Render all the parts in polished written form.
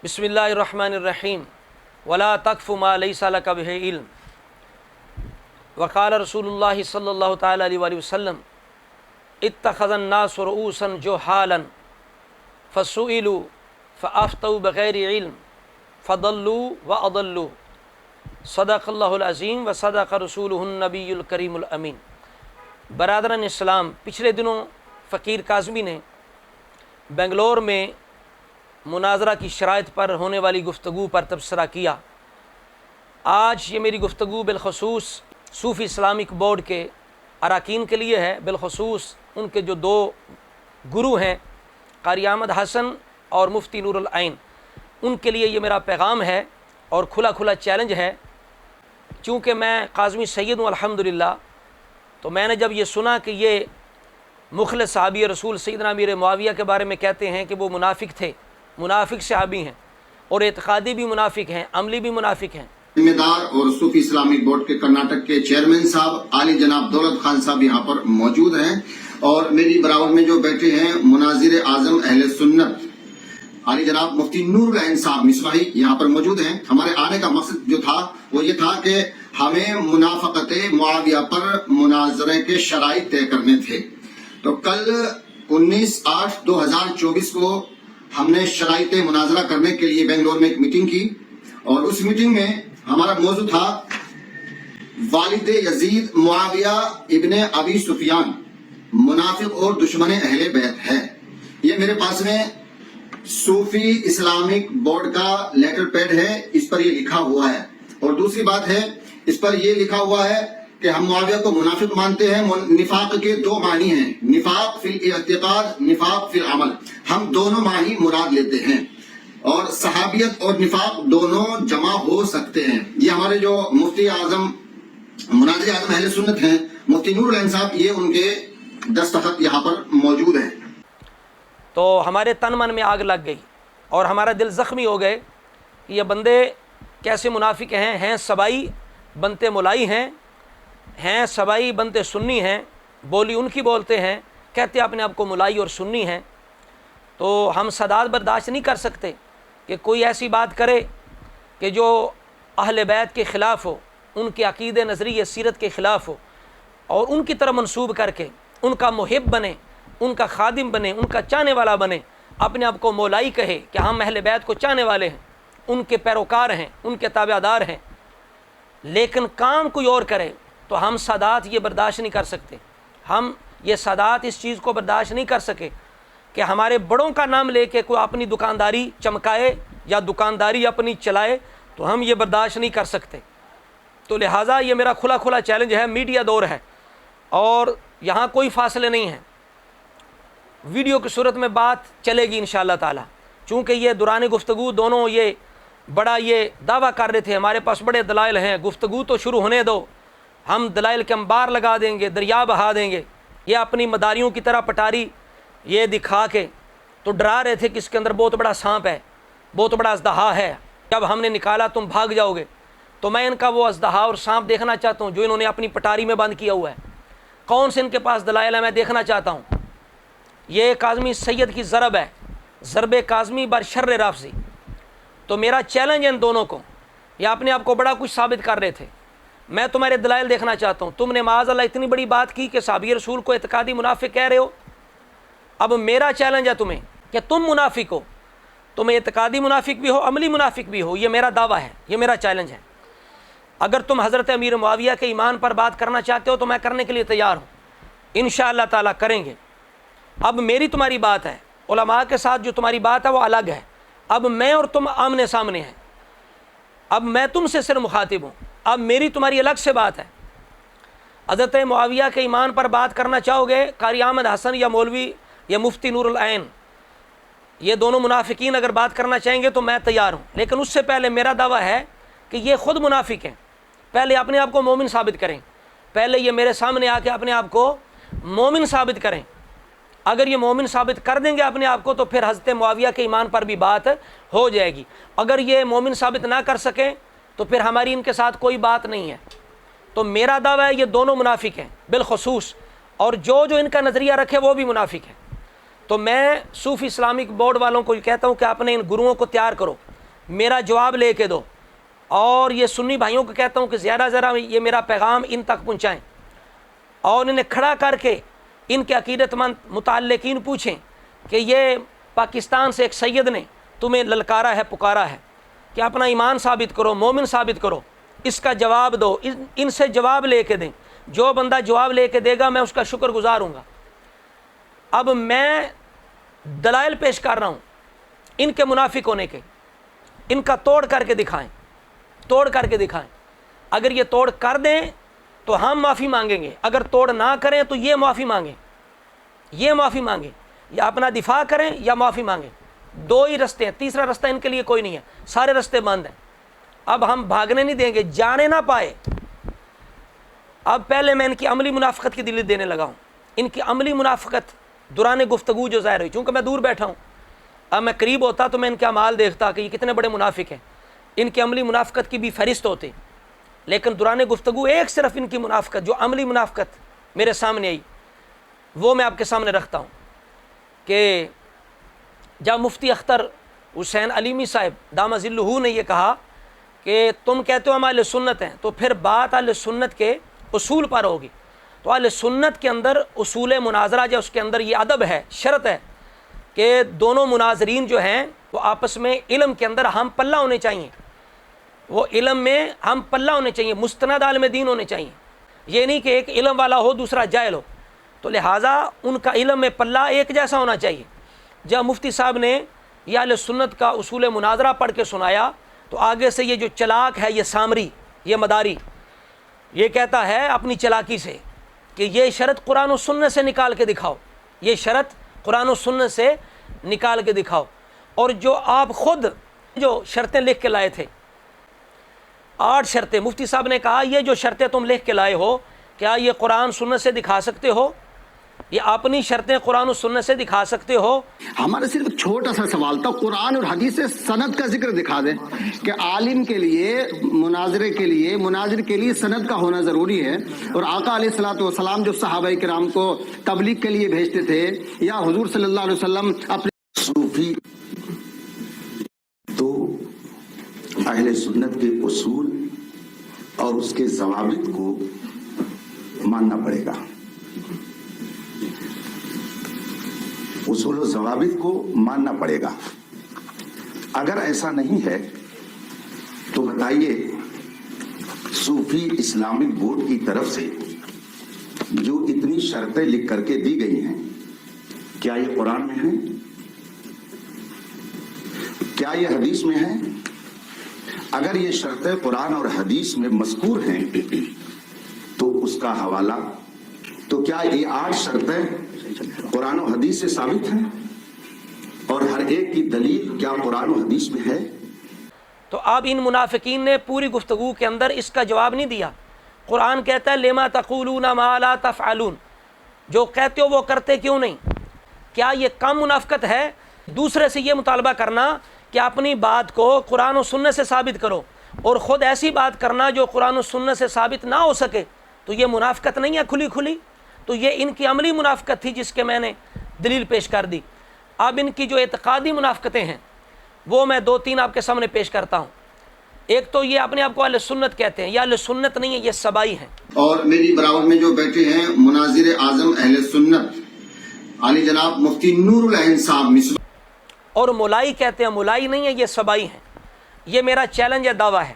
बिस्मिल्लाहिर्रहमानिर्रहीम वला तक़फ़ु मा लैसा लक बिही इल्म वक़ाल रसूलुल्लाह सल्लल्लाहु तआला अलैहि वसल्लम इत्तख़ज़न नासु रुऊसन जुहालन फसुइलू फ़अफ़्तऊ बग़ैरि इल्म फ़दल्लू व अदल्लू सदक़ल्लाहुल अज़ीम व सदक़ रसूलुहुन नबियुल करीमुल अमीन। बरादरान इस्लाम, पिछले दिनों फ़कीर काज़मी ने बेंगलोर में मुनाजरा की शराइत पर होने वाली गुफ्तगू पर तबसरा किया। आज ये मेरी गुफ्तगू बिलखसूस सूफ़ी इस्लामिक बोर्ड के अरकान के लिए है, बिलखसूस उनके जो दो गुरु हैं कारी अहमद हसन और मुफ्ती नूरुल ऐन, उनके लिए ये मेरा पैगाम है और खुला खुला चैलेंज है। चूँकि मैं काज़मी सैयद हूँ अल्हम्दुलिल्लाह, तो मैंने जब ये सुना कि ये मुखलिस सहाबी रसूल सैयदना अमीर मुआविया के बारे में कहते हैं कि वो मुनाफिक थे, मुनाफिक सहाबी हैं और एतकादी भी मुनाफिक हैं, अमली भी मुनाफिक हैं। जिम्मेदार और सूफी इस्लामिक बोर्ड के कर्नाटक के चेयरमैन साहब आली जनाब दौलत खान साहब यहाँ पर मौजूद हैं और मेरी बराबर में जो बैठे हैं मुनाजिर आजम अहले सुन्नत आली जनाब मुफ्ती नूरुल ऐन साहब मिसबाही यहाँ पर मौजूद हैं। हमारे आने का मकसद जो था वो ये था कि हमें मुनाफकत मुआविया पर मुनाजरे के शराइत तय करने थे। तो कल 19/8/2024 को हमने शराइत मुनाजरा करने के लिए बेंगलोर में एक मीटिंग की और उस मीटिंग में हमारा मौजू था वालिद यजीद मुआविया इब्ने अबी सुफियान मुनाफिक और दुश्मन अहले बैत है। ये मेरे पास में सूफी इस्लामिक बोर्ड का लेटर पैड है, इस पर ये लिखा हुआ है। और दूसरी बात है, इस पर ये लिखा हुआ है कि हम मुआविया को मुनाफिक मानते हैं। निफाक के दो मानी हैं, निफाक फिल इअ्तिकाद, निफाक फिल अमल। हम दोनों मानी मुराद लेते हैं और सहाबियत और निफाक दोनों जमा हो सकते हैं। ये हमारे जो मुफ्ती आजम मुनाजिर आजम अहले सुन्नत हैं मुफ्ती नूरुल ऐन साहब, ये उनके दस्तखत यहाँ पर मौजूद हैं। तो हमारे तन मन में आग लग गई और हमारा दिल ज़ख्मी हो गए कि ये बंदे कैसे मुनाफिक हैं सबाई बनते मुलाई हैं सबाई बनते सुन्नी हैं, बोली उनकी बोलते हैं, कहते अपने आप को मुलाई और सुन्नी हैं। तो हम सदात बर्दाश्त नहीं कर सकते कि कोई ऐसी बात करे कि जो अहले बैत के ख़िलाफ़ हो, उनके अक़ीदे नज़रिए सीरत के ख़िलाफ़ हो और उनकी तरह मंसूब करके उनका मुहिब बने, उनका खादिम बने, उनका चाहने वाला बने, अपने आप को मौलाई कहे कि हम अहले बैत को चाहने वाले हैं, उनके पैरोकार हैं, उनके ताबेदार हैं, लेकिन काम कोई और करे तो हम सादात ये बर्दाश्त नहीं कर सकते। हम ये सादात इस चीज़ को बर्दाश्त नहीं कर सके कि हमारे बड़ों का नाम लेके कोई अपनी दुकानदारी चमकाए या दुकानदारी अपनी चलाए, तो हम ये बर्दाश्त नहीं कर सकते। तो लिहाजा ये मेरा खुला खुला चैलेंज है। मीडिया दौर है और यहाँ कोई फासले नहीं है, वीडियो की सूरत में बात चलेगी इंशाअल्लाह ताला। चूँकि ये दौरान गुफ्तगू दोनों ये बड़ा ये दावा कर रहे थे हमारे पास बड़े दलाइल हैं, गुफ्तगू तो शुरू होने दो, हम दलाइल के अंबार लगा देंगे, दरिया बहा देंगे। ये अपनी मदारियों की तरह पटारी ये दिखा के तो डरा रहे थे कि इसके अंदर बहुत बड़ा सांप है, बहुत बड़ा अजदहा है, जब हमने निकाला तुम भाग जाओगे। तो मैं इनका वो अजदहा और सांप देखना चाहता हूँ जो इन्होंने अपनी पटारी में बंद किया हुआ है। कौन से इनके पास दलाइल है, मैं देखना चाहता हूँ। ये काज़मी सैयद की ज़रब है, ज़रब काज़मी बर शर्र राफ़ज़ी। तो मेरा चैलेंज है इन दोनों को, ये अपने आप को बड़ा कुछ साबित कर रहे थे, मैं तुम्हारे दलाइल देखना चाहता हूँ। तुमने माज़अल्लाह इतनी बड़ी बात की कि सहाबी रसूल को एतकादी मुनाफिक कह रहे हो। अब मेरा चैलेंज है तुम्हें कि तुम मुनाफिक हो, तुम एतकादी मुनाफिक भी हो, अमली मुनाफिक भी हो। ये मेरा दावा है, ये मेरा चैलेंज है। अगर तुम हज़रत अमीर मुआविया के ईमान पर बात करना चाहते हो तो मैं करने के लिए तैयार हूँ, इंशाअल्लाह ताला करेंगे। अब मेरी तुम्हारी बात है, उलमा के साथ जो तुम्हारी बात है वो अलग है। अब मैं और तुम आमने सामने हैं, अब मैं तुमसे सिर्फ मुखातिब हूँ, अब मेरी तुम्हारी अलग से बात है। हज़रत मुआविया के ईमान पर बात करना चाहोगे, कारी अहमद हसन या मौलवी या मुफ्ती नूरुल ऐन, ये दोनों मुनाफिकीन अगर बात करना चाहेंगे तो मैं तैयार हूँ। लेकिन उससे पहले मेरा दावा है कि ये ख़ुद मुनाफिक हैं। पहले अपने आप को मोमिन साबित करें, पहले ये मेरे सामने आके अपने आप को मोमिन साबित करें। अगर ये मोमिन साबित कर देंगे अपने आप को तो फिर हज़रत मुआविया के ईमान पर भी बात हो जाएगी। अगर ये मोमिन साबित ना कर सकें तो फिर हमारी इनके साथ कोई बात नहीं है। तो मेरा दावा है ये दोनों मुनाफिक हैं बिलखसूस, और जो जो इनका नज़रिया रखे वो भी मुनाफिक है। तो मैं सूफ़ी इस्लामिक बोर्ड वालों को कहता हूँ कि अपने इन गुरुओं को तैयार करो, میرا جواب لے کے دو. اور یہ سنی بھائیوں کو کہتا ہوں کہ ذرا یہ میرا پیغام ان تک پہنچائیں اور انہیں کھڑا کر کے ان کے عقیدت مند متعلقین پوچھیں کہ یہ پاکستان سے ایک سید نے تمہیں للکارا ہے، پکارا ہے کہ اپنا ایمان ثابت کرو، مومن ثابت کرو، اس کا جواب دو. ان سے جواب لے کے دیں. جو بندہ جواب لے کے دے گا میں اس کا شکر گزار ہوں گا. اب میں دلائل پیش کر رہا ہوں ان کے منافق ہونے کے. ان کا توڑ کر کے دکھائیں، توڑ کر کے دکھائیں. اگر یہ توڑ کر دیں تو ہم معافی مانگیں گے، اگر توڑ نہ کریں تو یہ معافی مانگیں، یہ معافی مانگیں، یا اپنا دفاع کریں یا معافی مانگیں. دو ہی رستے ہیں، تیسرا رستہ ان کے لیے کوئی نہیں ہے. سارے رستے بند ہیں. اب ہم بھاگنے نہیں دیں گے، جانے نہ پائے. اب پہلے میں ان کی عملی منافقت کی دلیل دینے لگا ہوں. ان کی عملی منافقت دوران گفتگو جو ظاہر ہوئی، چونکہ میں دور بیٹھا ہوں، اب میں قریب ہوتا تو میں ان کے اعمال دیکھتا کہ یہ کتنے بڑے منافق ہیں. ان کی عملی منافقت کی بھی فہرست ہوتی، لیکن دوران گفتگو ایک صرف ان کی منافقت جو عملی منافقت میرے سامنے آئی وہ میں آپ کے سامنے رکھتا ہوں. کہ جب مفتی اختر حسین علیمی صاحب دامہ ظلہ نے یہ کہا کہ تم کہتے ہو ہم اہل سنت ہیں، تو پھر بات اہل سنت کے اصول پر ہوگی. تو اہل سنت کے اندر اصول مناظرہ جو اس کے اندر یہ ادب ہے، شرط ہے کہ دونوں مناظرین جو ہیں وہ آپس میں علم کے اندر ہم پلہ ہونے چاہیے. وہ علم میں ہم پلہ ہونے چاہیے، مستند عالم دین ہونے چاہیے. یہ نہیں کہ ایک علم والا ہو دوسرا جاہل ہو. تو لہٰذا ان کا علم میں پلہ ایک جیسا ہونا چاہیے. جب مفتی صاحب نے یہ اہل سنت کا اصول مناظرہ پڑھ کے سنایا تو آگے سے یہ جو چلاک ہے، یہ سامری، یہ مداری، یہ کہتا ہے اپنی چلاکی سے کہ یہ شرط قرآن و سنت سے نکال کے دکھاؤ، یہ شرط قرآن و سنت سے نکال کے دکھاؤ. اور جو آپ خود جو شرطیں لکھ کے لائے تھے، 8 شرطیں، مفتی صاحب نے کہا یہ جو شرطیں تم لکھ کے لائے ہو کیا یہ قرآن سنت سے دکھا سکتے ہو؟ یہ اپنی شرطیں قرآن و سنت سے دکھا سکتے ہو؟ ہمارا صرف چھوٹا سا سوال تھا، قرآن اور حدیث سے سند کا ذکر دکھا دیں کہ عالم کے لیے مناظر کے لیے سند کا ہونا ضروری ہے. اور آقا علیہ الصلوۃ والسلام جو صحابہ کرام کو تبلیغ کے لیے بھیجتے تھے یا حضور صلی اللہ علیہ وسلم اپنے صوفی تو اہل سنت کے اصول اور اس کے ضوابط کو ماننا پڑے گا. اصول و ضوابط کو ماننا پڑے گا. اگر ایسا نہیں ہے تو بتائیے صوفی اسلامک بورڈ کی طرف سے جو اتنی شرطیں لکھ کر کے دی گئی ہیں کیا یہ قرآن میں ہیں؟ کیا یہ حدیث میں ہیں؟ اگر یہ شرطیں قرآن اور حدیث میں مذکور ہیں تو اس کا حوالہ، تو کیا یہ 8 شرطیں قرآن و حدیث سے ثابت ہیں اور ہر ایک کی دلیل کیا قرآن و حدیث میں ہے؟ تو اب ان منافقین نے پوری گفتگو کے اندر اس کا جواب نہیں دیا. قرآن کہتا ہے لما تقولون ما لا تفعلون، جو کہتے ہو وہ کرتے کیوں نہیں؟ کیا یہ کم منافقت ہے دوسرے سے یہ مطالبہ کرنا کہ اپنی بات کو قرآن و سنت سے ثابت کرو اور خود ایسی بات کرنا جو قرآن و سنت سے ثابت نہ ہو سکے؟ تو یہ منافقت نہیں ہے کھلی کھلی؟ تو یہ ان کی عملی منافقت تھی جس کے میں نے دلیل پیش کر دی. اب ان کی جو اعتقادی منافقتیں ہیں وہ میں 2-3 آپ کے سامنے پیش کرتا ہوں. ایک تو یہ اپنے آپ کو اہل سنت کہتے ہیں، یہ اہل سنت نہیں ہے، یہ سبائی ہیں. اور میری برابر میں جو بیٹھے ہیں مناظر اعظم اہل سنت علی جناب مفتی نور العین صاحب مصباح، اور مولائی کہتے ہیں، مولائی نہیں ہے، یہ سبائی ہیں. یہ میرا چیلنج ہے، دعویٰ ہے.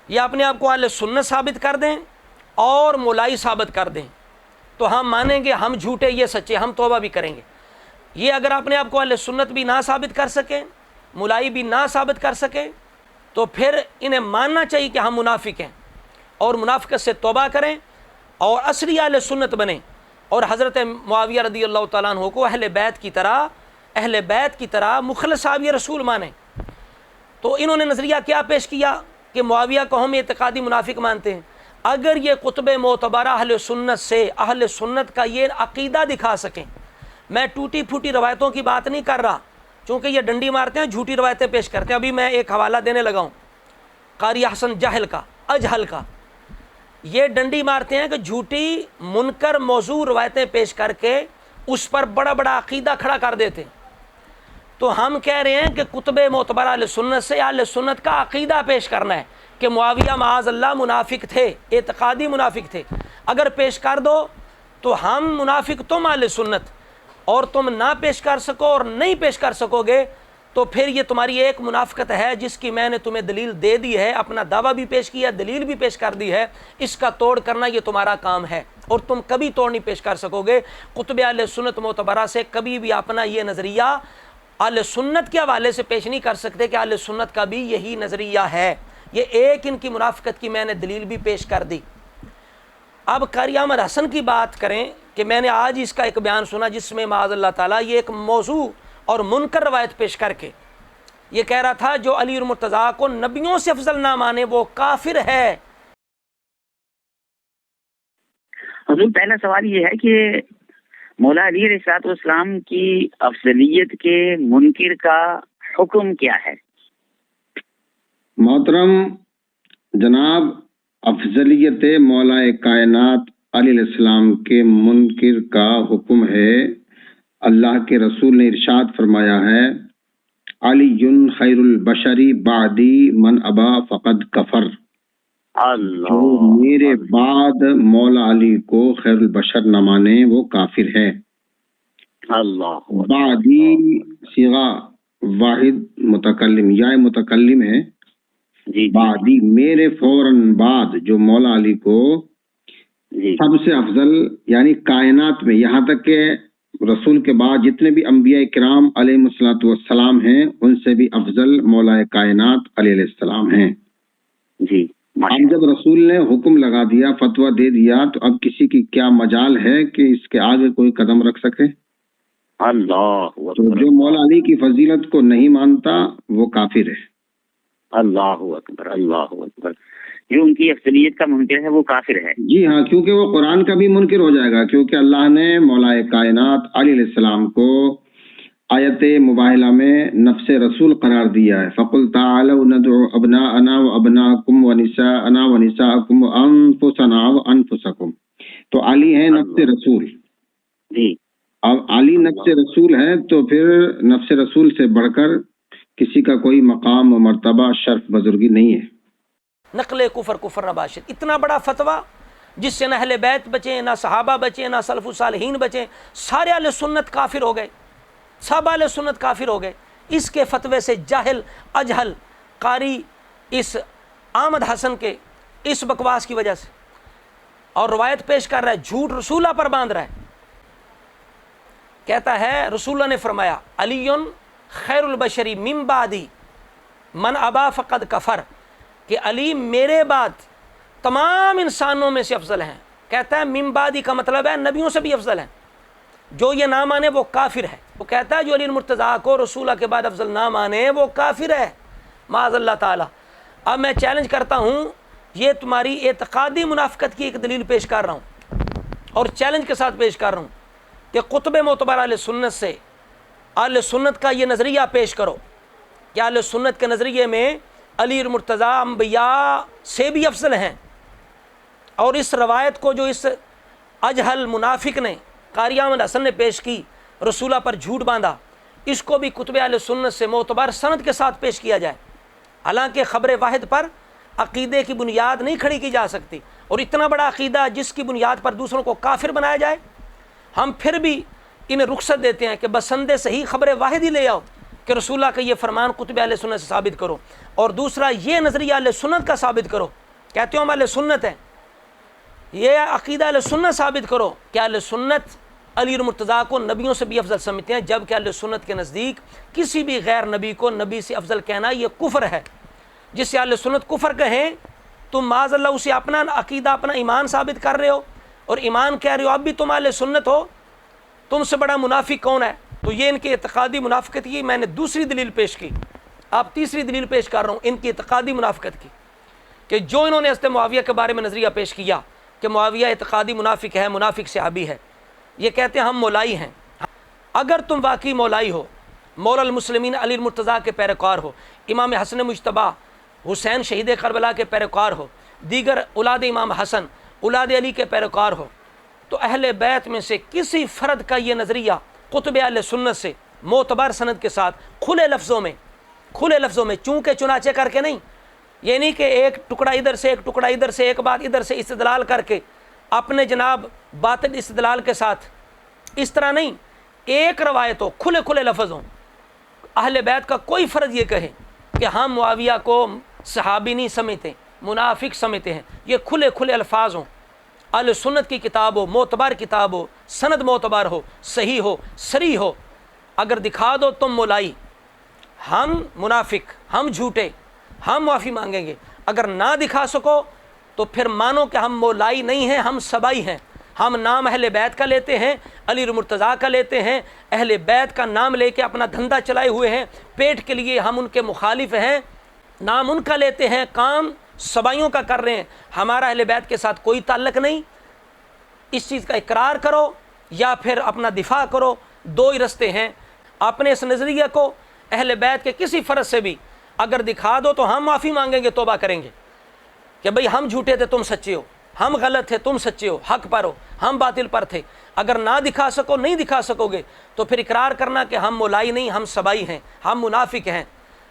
یہ اپنے آپ کو اہل سنت ثابت کر دیں اور مولائی ثابت کر دیں تو ہم مانیں گے ہم جھوٹے یہ سچے، ہم توبہ بھی کریں گے. یہ اگر اپنے آپ کو اہل سنت بھی نہ ثابت کر سکیں، مولائی بھی نہ ثابت کر سکیں، تو پھر انہیں ماننا چاہیے کہ ہم منافق ہیں اور منافقت سے توبہ کریں اور اصلی اہل سنت بنیں اور حضرت معاویہ رضی اللہ تعالیٰ عنہ کو اہل بیت کی طرح مخلص صحابی رسول مانیں. تو انہوں نے نظریہ کیا پیش کیا کہ معاویہ کو ہم اعتقادی منافق مانتے ہیں. اگر یہ قطب معتبرہ اہل سنت سے اہل سنت کا یہ عقیدہ دکھا سکیں، میں ٹوٹی پھوٹی روایتوں کی بات نہیں کر رہا چونکہ یہ ڈنڈی مارتے ہیں، جھوٹی روایتیں پیش کرتے ہیں. ابھی میں ایک حوالہ دینے لگا ہوں قاری حسن جہل کا، اجہل کا. یہ ڈنڈی مارتے ہیں کہ جھوٹی منکر موضوع روایتیں پیش کر کے اس پر بڑا بڑا عقیدہ کھڑا کر دیتے ہیں. تو ہم کہہ رہے ہیں کہ کتب معتبرہ اہل سنت سے اہل سنت کا عقیدہ پیش کرنا ہے کہ معاویہ معاذ اللہ منافق تھے، اعتقادی منافق تھے۔ اگر پیش کر دو تو ہم منافق تم اہل سنت، اور تم نہ پیش کر سکو اور نہیں پیش کر سکو گے تو پھر یہ تمہاری ایک منافقت ہے جس کی میں نے تمہیں دلیل دے دی ہے، اپنا دعویٰ بھی پیش کیا، دلیل بھی پیش کر دی ہے، اس کا توڑ کرنا یہ تمہارا کام ہے، اور تم کبھی توڑ نہیں پیش کر سکو گے۔ کتب اہل سنت معتبرہ سے کبھی بھی اپنا یہ نظریہ اہل سنت کے حوالے سے پیش نہیں کر سکتے کہ اہل سنت کا بھی یہی نظریہ ہے۔ یہ ایک ان کی منافقت کی میں نے دلیل بھی پیش کر دی۔ اب قاری احمد حسن کی بات کریں کہ میں نے آج اس کا ایک بیان سنا جس میں معاذ اللہ تعالیٰ یہ ایک موضوع اور منکر روایت پیش کر کے یہ کہہ رہا تھا جو علی المرتضیٰ کو نبیوں سے افضل نہ مانے وہ کافر ہے۔ حضور پہلا سوال یہ ہے کہ مولا علی علیہ السلام کی افضلیت کے منکر کا حکم کیا ہے؟ محترم جناب، افضلیت مولا کائنات علی علیہ السلام کے منکر کا حکم ہے۔ اللہ کے رسول نے ارشاد فرمایا ہے، علی خیر البشری بعدی من ابا فقد کفر۔ جو میرے بعد مولا علی کو خیر البشر نہ مانے وہ کافر ہے۔ اللہ بعدی صیغہ واحد متکلم یا متکلم ہے، جی بعدی میرے فوراً بعد جو مولا علی کو جی سب سے افضل، یعنی کائنات میں یہاں تک کہ رسول کے بعد جتنے بھی انبیاء کرام علیہ الصلوۃ والسلام ہیں ان سے بھی افضل مولا کائنات علیہ السلام ہیں۔ جی اب جب رسول نے حکم لگا دیا، فتویٰ دے دیا، تو اب کسی کی کیا مجال ہے کہ اس کے آگے کوئی قدم رکھ سکے؟ اللہ تو جو مولا علی کی فضیلت کو نہیں مانتا وہ کافر ہے۔ اللہ اکبر، اللہ اکبر۔ جو ان کی افضلیت کا منکر ہے وہ کافر ہے۔ جی ہاں، کیونکہ وہ قرآن کا بھی منکر ہو جائے گا، کیونکہ اللہ نے مولا کائنات علی علیہ السلام کو آیت مباہلہ میں نفس رسول قرار دیا ہے۔ فَقُلْ تَعَالَوْا نَدْعُ أَبْنَاءَنَا وَأَبْنَاءَكُمْ وَنِسَاءَنَا وَنِسَاءَكُمْ وَأَنفُسَنَا وَأَنفُسَكُمْ۔ تو علی ہے نفس رسول۔ جی اب علی نفس رسول ہے تو پھر نفس رسول سے بڑھ کر کسی کا کوئی مقام و مرتبہ شرف بزرگی نہیں ہے۔ نقل کفر کفر نباشر، اتنا بڑا فتویٰ جس سے نہ اہل بیت بچیں، نہ صحابہ بچیں، نہ سلف صالحین بچیں، سارے اہل سنت کافر ہو گئے، سب اہل سنت کافر ہو گئے۔ اس کے فتوے سے جاہل اجہل قاری اس احمد حسن کے اس بکواس کی وجہ سے اور روایت پیش کر رہا ہے، جھوٹ رسول اللہ پر باندھ رہا ہے۔ کہتا ہے رسول اللہ نے فرمایا علی خیر البشری من بعدی من ابا فقد کفر، کہ علی میرے بعد تمام انسانوں میں سے افضل ہیں۔ کہتا ہے من بعدی کا مطلب ہے نبیوں سے بھی افضل ہیں، جو یہ نہ مانے وہ کافر ہے۔ وہ کہتا ہے جو علی المرتضیٰ کو رسول اللہ کے بعد افضل نہ مانے وہ کافر ہے، معاذ اللہ تعالی۔ اب میں چیلنج کرتا ہوں، یہ تمہاری اعتقادی منافقت کی ایک دلیل پیش کر رہا ہوں اور چیلنج کے ساتھ پیش کر رہا ہوں کہ کتب معتبرہ اہل سنت سے اہل سنت کا یہ نظریہ پیش کرو کہ اہل سنت کے نظریے میں علی المرتضیٰ انبیاء سے بھی افضل ہیں، اور اس روایت کو جو اس اجہل منافق نے قاری احمد حسن نے پیش کی، رسولہ پر جھوٹ باندھا، اس کو بھی کتب اہل سنت سے معتبر سند کے ساتھ پیش کیا جائے۔ حالانکہ خبر واحد پر عقیدے کی بنیاد نہیں کھڑی کی جا سکتی، اور اتنا بڑا عقیدہ جس کی بنیاد پر دوسروں کو کافر بنایا جائے، ہم پھر بھی انہیں رخصت دیتے ہیں کہ بسند صحیح خبر واحد ہی لے آؤ کہ رسول اللہ کا یہ فرمان کتب اہل سنت سے ثابت کرو، اور دوسرا یہ نظریہ اہل سنت کا ثابت کرو، کہتے ہو ہم اہل سنت ہیں، یہ عقیدہ اہل سنت ثابت کرو کہ اہل سنت علی المرتضیٰ کو نبیوں سے بھی افضل سمجھتے ہیں، جبکہ اہل سنت کے نزدیک کسی بھی غیر نبی کو نبی سے افضل کہنا یہ کفر ہے۔ جس سے اہل سنت کفر کہیں تم معاذ اللہ اسے اپنا عقیدہ اپنا ایمان ثابت کر رہے ہو، اور ایمان کہہ رہے ہو اب بھی تم اہل سنت ہو، تم سے بڑا منافق کون ہے؟ تو یہ ان کی اعتقادی منافقت کی میں نے دوسری دلیل پیش کی، آپ تیسری دلیل پیش کر رہا ہوں ان کی اعتقادی منافقت کی، کہ جو انہوں نے حضرت معاویہ کے بارے میں نظریہ پیش کیا کہ معاویہ اعتقادی منافق ہے، منافق صحابی ہے، یہ کہتے ہیں ہم مولائی ہیں۔ اگر تم واقعی مولائی ہو، مولا المسلمین علی المرتضیٰ کے پیروکار ہو، امام حسن مجتبیٰ حسین شہید کربلا کے پیروکار ہو، دیگر اولاد امام حسن اولاد علی کے پیروکار ہو، تو اہل بیت میں سے کسی فرد کا یہ نظریہ کتب اہل سنت سے मोतबर सनद के साथ, खुले लफ्ज़ों में चूँके चुनाचे करके नहीं, ये नहीं कि एक टुकड़ा इधर से एक टुकड़ा इधर से, एक बात इधर से इस्तेदलाल करके अपने जनाब बातिल इस्तेदलाल के साथ, इस तरह नहीं, एक रवायत हो, खुले खुले लफ्ज़ हों। अहले बैत का कोई फ़र्ज ये कहे कि हम मुआविया को सहाबी नहीं समझते, मुनाफिक समझते हैं, ये खुले खुले अल्फाज हों। अहले सुन्नत की किताब हो, मोतबर किताब हो, सनद मोतबर हो, सही हो, सरी हो। अगर दिखा दो तुम मोलाई, हम मुनाफिक, हम झूठे, हम माफ़ी मांगेंगे। अगर ना दिखा सको तो फिर मानो कि हम मोलाई नहीं हैं, हम सबाई हैं। हम नाम अहले बैत का लेते हैं, अली मुर्तज़ा का लेते हैं, अहले बैत का नाम लेके अपना धंधा चलाए हुए हैं, पेट के लिए हम उनके मुखालिफ हैं, नाम उनका लेते हैं, काम सबाइयों का कर रहे हैं। हमारा अहले बैत के साथ कोई ताल्लुक़ नहीं। इस चीज़ का इकरार करो या फिर अपना दिफा करो, दो ही रस्ते हैं। अपने इस नज़रिया को अहले बैत के किसी फ़र्ज से भी अगर दिखा दो तो हम माफ़ी मांगेंगे, तौबा करेंगे कि भाई हम झूठे थे, तुम सच्चे हो, हम गलत थे, तुम सच्चे हो, हक पर हो, हम बातिल पर थे। अगर ना दिखा सको, नहीं दिखा सकोगे तो फिर इकरार करना कि हम मोलाई नहीं, हम सबाई हैं, हम मुनाफिक हैं।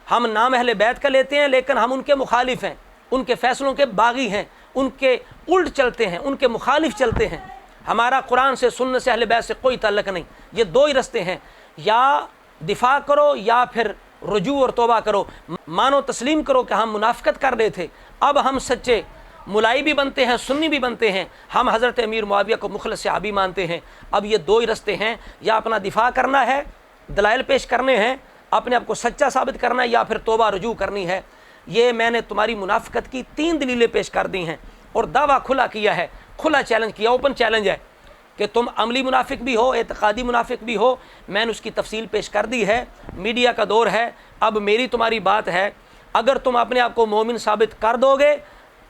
हम नाम अहले बैत का लेते हैं लेकिन हम उनके मुखालिफ हैं, उनके फ़ैसलों के बागी हैं, उनके उल्ट चलते हैं, उनके मुखालिफ चलते हैं। हमारा कुरान से, सुन्नत से, अहले बैत से कोई ताल्लुक़ नहीं। ये दो ही रस्ते हैं, या दिफा करो या फिर रुजू और तौबा करो। मानो तस्लीम करो कि हम मुनाफिकत कर रहे थे, अब हम सच्चे मुलाई भी बनते हैं, सुन्नी भी बनते हैं, हम हज़रत अमीर मुआविया को मुखलिस सहाबी मानते हैं। अब ये दो ही रस्ते हैं, या अपना दिफा करना है, दलाइल पेश करने हैं, अपने आप को सच्चा साबित करना है, या फिर तौबा रुजू करनी है। ये मैंने तुम्हारी मुनाफिकत की 3 दलीलें पेश कर दी हैं और दावा खुला किया है, खुला चैलेंज किया, ओपन चैलेंज है कि तुम अमली मुनाफिक भी हो, एतकादी मुनाफिक भी हो। मैंने उसकी तफसील पेश कर दी है। मीडिया का दौर है, अब मेरी तुम्हारी बात है। अगर तुम अपने आप को मोमिन साबित कर दोगे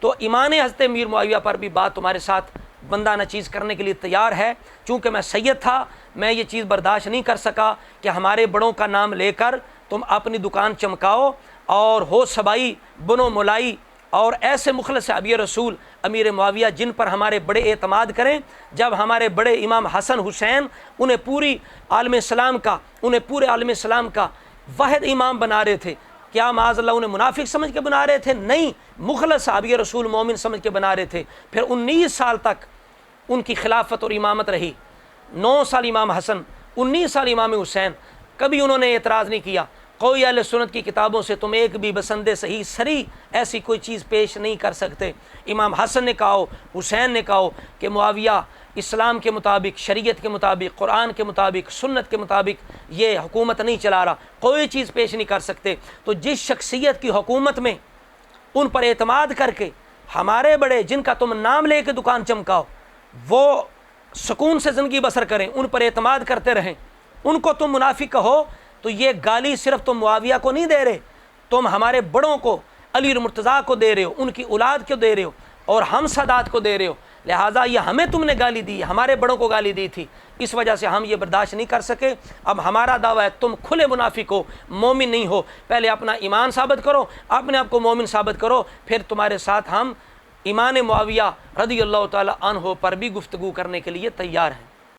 तो ईमान हज़रत अमीर मुआविया पर भी बात तुम्हारे साथ बंदा नचीज़ करने के लिए तैयार है। चूँकि मैं सैयद था, मैं ये चीज़ बर्दाश्त नहीं कर सका कि हमारे बड़ों का नाम लेकर तुम अपनी दुकान चमकाओ और हो सबाई बनो मुलाई और ऐसे मुखलिस सहाबी रसूल अमीर मुआविया जिन पर हमारे बड़े एतमाद करें। जब हमारे बड़े इमाम हसन हुसैन उन्हें पूरे आलम इस्लाम का वाहिद इमाम बना रहे थे, क्या माज़अल्लाह उन्हें मुनाफिक समझ के बना रहे थे? नहीं, मुखलिस सहाबी रसूल मोमिन समझ के बना रहे थे। फिर 19 साल तक उनकी खिलाफत और इमामत रही। 9 साल इमाम हसन, 19 साल इमाम हुसैन। कभी उन्होंने एतराज़ नहीं किया। कोई अहले सुन्नत की किताबों से तुम एक भी बसंदे सही सरी ऐसी कोई चीज़ पेश नहीं कर सकते। इमाम हसन ने कहा, हुसैन ने कहा कि मुआविया इस्लाम के मुताबिक, शरीयत के मुताबिक, कुरान के मुताबिक, सुन्नत के मुताबिक ये हुकूमत नहीं चला रहा, कोई चीज़ पेश नहीं कर सकते। तो जिस शख्सियत की हुकूमत में उन पर एतमाद करके हमारे बड़े जिनका तुम नाम ले के दुकान चमकाओ वो सुकून से ज़िंदगी बसर करें, उन पर एतमाद करते रहें, उनको तुम मुनाफिक कहो, तो ये गाली सिर्फ तुम मुआविया को नहीं दे रहे, तुम हमारे बड़ों को, अली मुर्तज़ा को दे रहे हो, उनकी औलाद को दे रहे हो और हम सादात को दे रहे हो। लिहाजा ये हमें तुमने गाली दी, हमारे बड़ों को गाली दी थी, इस वजह से हम ये बर्दाश्त नहीं कर सके। अब हमारा दावा है तुम खुले मुनाफिक हो, मोमिन नहीं हो। पहले अपना ईमान साबित करो, अपने आप को मोमिन साबित करो, फिर तुम्हारे साथ हम ईमान मुआविया रज़ियल्लाहु ताला अन्हु पर भी गुफ्तगू करने के लिए तैयार हैं।